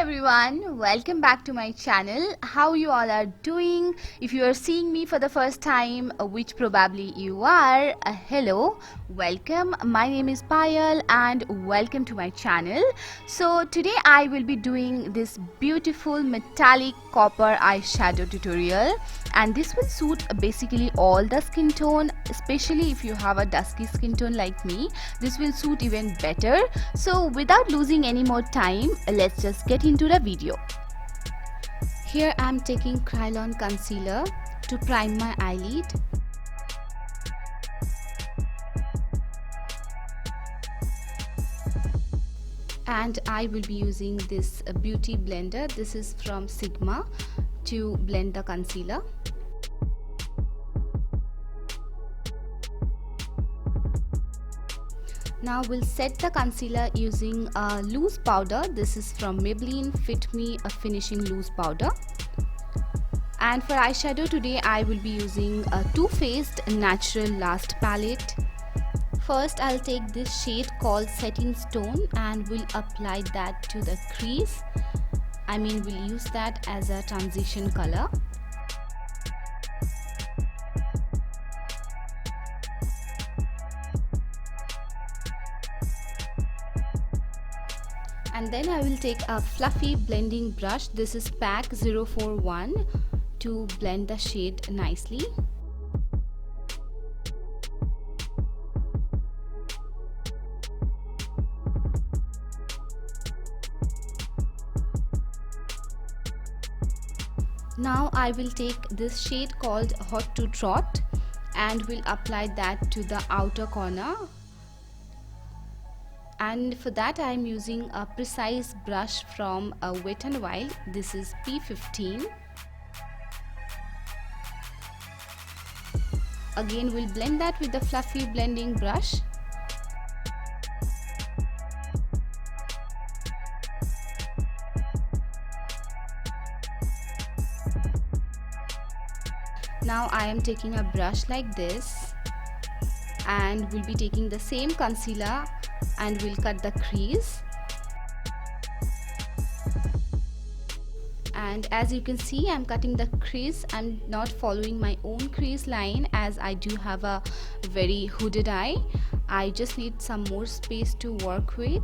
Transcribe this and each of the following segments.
everyone, welcome back to my channel. How you all are doing? If you are seeing me for the first time, which probably you are, hello, welcome. My name is Payal and welcome to my channel. So today I will be doing this beautiful metallic copper eyeshadow tutorial, and this will suit basically all the skin tone, especially if you have a dusky skin tone like me. This will suit even better. So without losing any more time, let's just get into the video. Here I am taking Kryolan concealer to prime my eyelid. And I will be using this beauty blender. This is from Sigma, to blend the concealer. Now we'll set the concealer using a loose powder. This is from Maybelline Fit Me a Finishing Loose Powder. And for eyeshadow today I will be using a Too Faced Natural Last palette. First I'll take this shade called Setting Stone and we'll apply that to the crease. We'll use that as a transition color. And then I will take a fluffy blending brush. This is PAC 041 to blend the shade nicely. Now I will take this shade called Hot to Trot and will apply that to the outer corner. And for that I am using a precise brush from Wet n Wild. This is P15. Again we'll blend that with the fluffy blending brush. Now I am taking a brush like this and we'll be taking the same concealer and we'll cut the crease. And as you can see, I'm cutting the crease. I'm not following my own crease line as I do have a very hooded eye. I just need some more space to work with.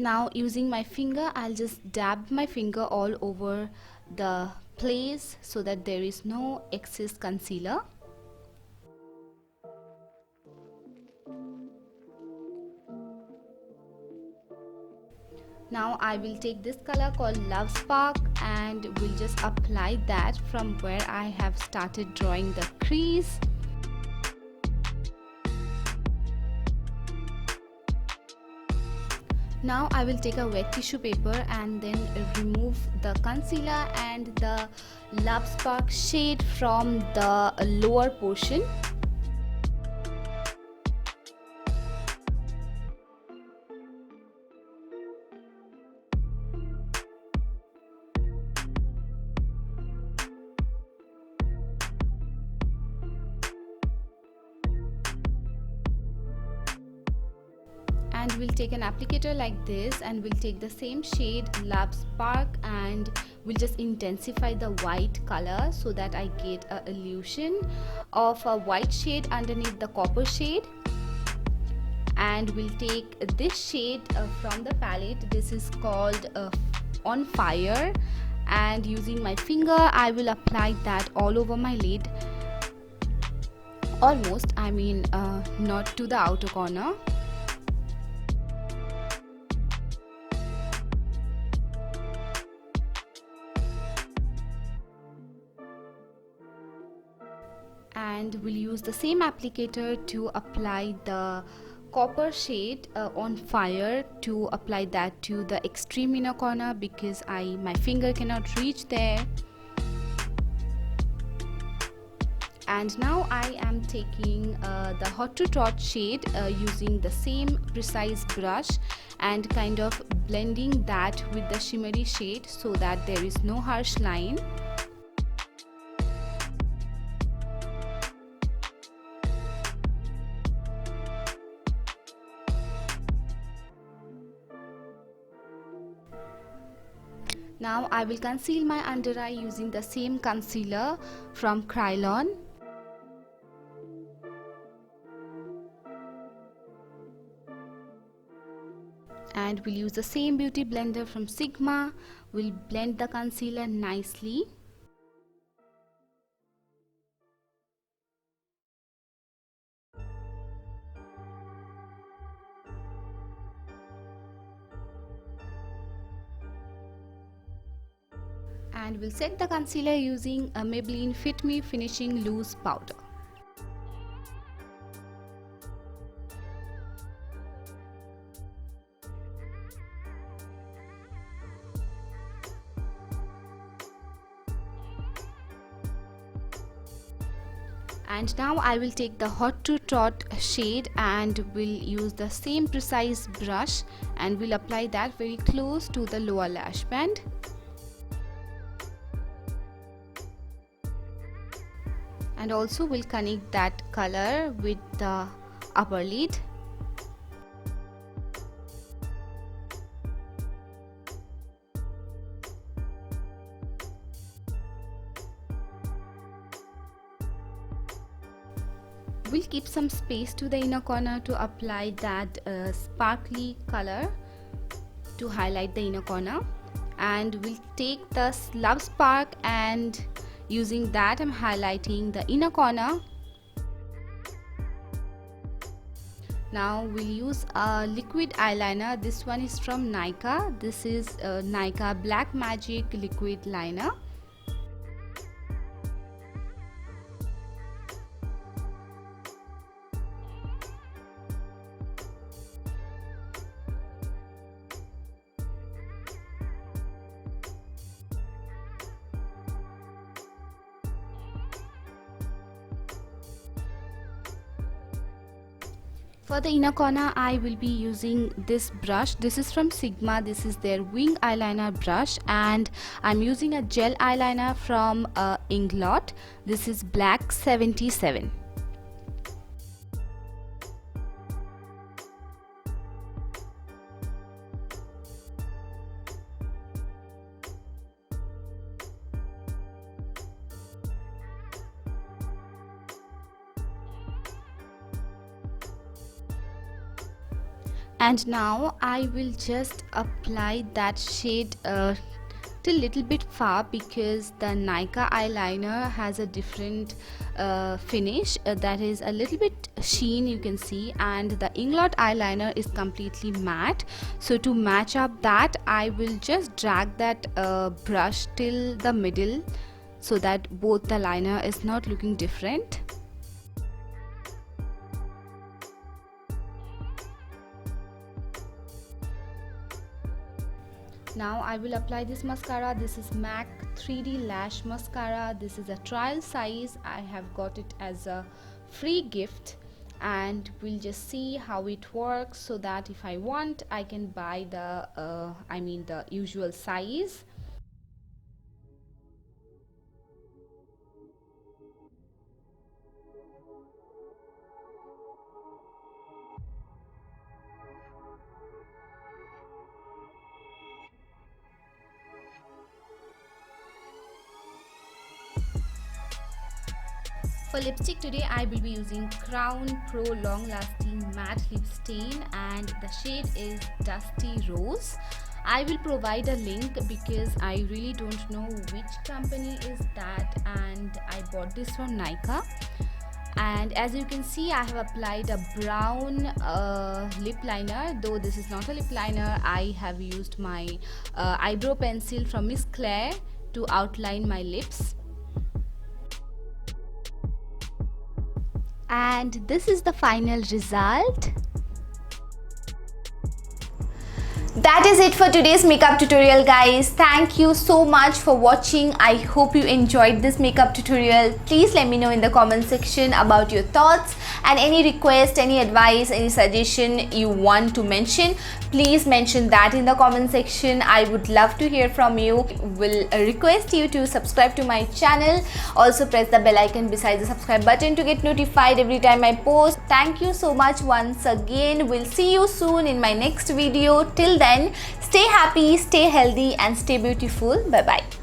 Now using my finger, I'll just dab my finger all over the place so that there is no excess concealer. Now I will take this color called Love Spark and will just apply that from where I have started drawing the crease. Now I will take a wet tissue paper and then remove the concealer and the Love Spark shade from the lower portion. And we'll take an applicator like this and we'll take the same shade Love Spark and we'll just intensify the white color so that I get an illusion of a white shade underneath the copper shade. And we'll take this shade from the palette. This is called On Fire, and using my finger I will apply that all over my lid. Almost, not to the outer corner. and we'll use the same applicator to apply the copper shade on fire, to apply that to the extreme inner corner because my finger cannot reach there. And now I am taking the Hot to Trot shade using the same precise brush and kind of blending that with the shimmery shade so that there is no harsh line. Now I will conceal my under eye using the same concealer from Kryolan. And we'll use the same beauty blender from Sigma. We'll blend the concealer nicely. And we'll set the concealer using a Maybelline Fit Me Finishing Loose Powder. And now I will take the Hot to Trot shade and will use the same precise brush and will apply that very close to the lower lash band. And also will connect that color with the upper lid. We'll keep some space to the inner corner to apply that sparkly color to highlight the inner corner. And we'll take the Love Spark and using that I'm highlighting the inner corner. Now we'll use a liquid eyeliner. This one is from Nykaa. This is Nykaa Black Magic liquid liner. For the inner corner, I will be using this brush. This is from Sigma. This is their wing eyeliner brush, and I'm using a gel eyeliner from Inglot. This is Black 77. And now I will just apply that shade till little bit far because the Nykaa eyeliner has a different finish that is a little bit sheen, you can see, and the Inglot eyeliner is completely matte. So to match up that, I will just drag that brush till the middle so that both the liner is not looking different. Now I will apply this mascara. This is MAC 3D Lash Mascara. This is a trial size. I have got it as a free gift, and we'll just see how it works so that if I want, I can buy the usual size. For lipstick today, I will be using Crown Pro Long Lasting Matte Lip Stain, and the shade is Dusty Rose. I will provide a link because I really don't know which company is that, and I bought this from Nykaa. And as you can see, I have applied a brown lip liner. Though this is not a lip liner, I have used my eyebrow pencil from Miss Claire to outline my lips. and this is the final result. That is it for today's makeup tutorial, guys. Thank you so much for watching. I hope you enjoyed this makeup tutorial. Please let me know in the comment section about your thoughts and any request, any advice, any suggestion you want to mention. Please mention that in the comment section. I would love to hear from you. Will request you to subscribe to my channel. Also press the bell icon beside the subscribe button to get notified every time I post. Thank you so much once again. We'll see you soon in my next video. Till then, stay happy, stay healthy and stay beautiful. Bye bye.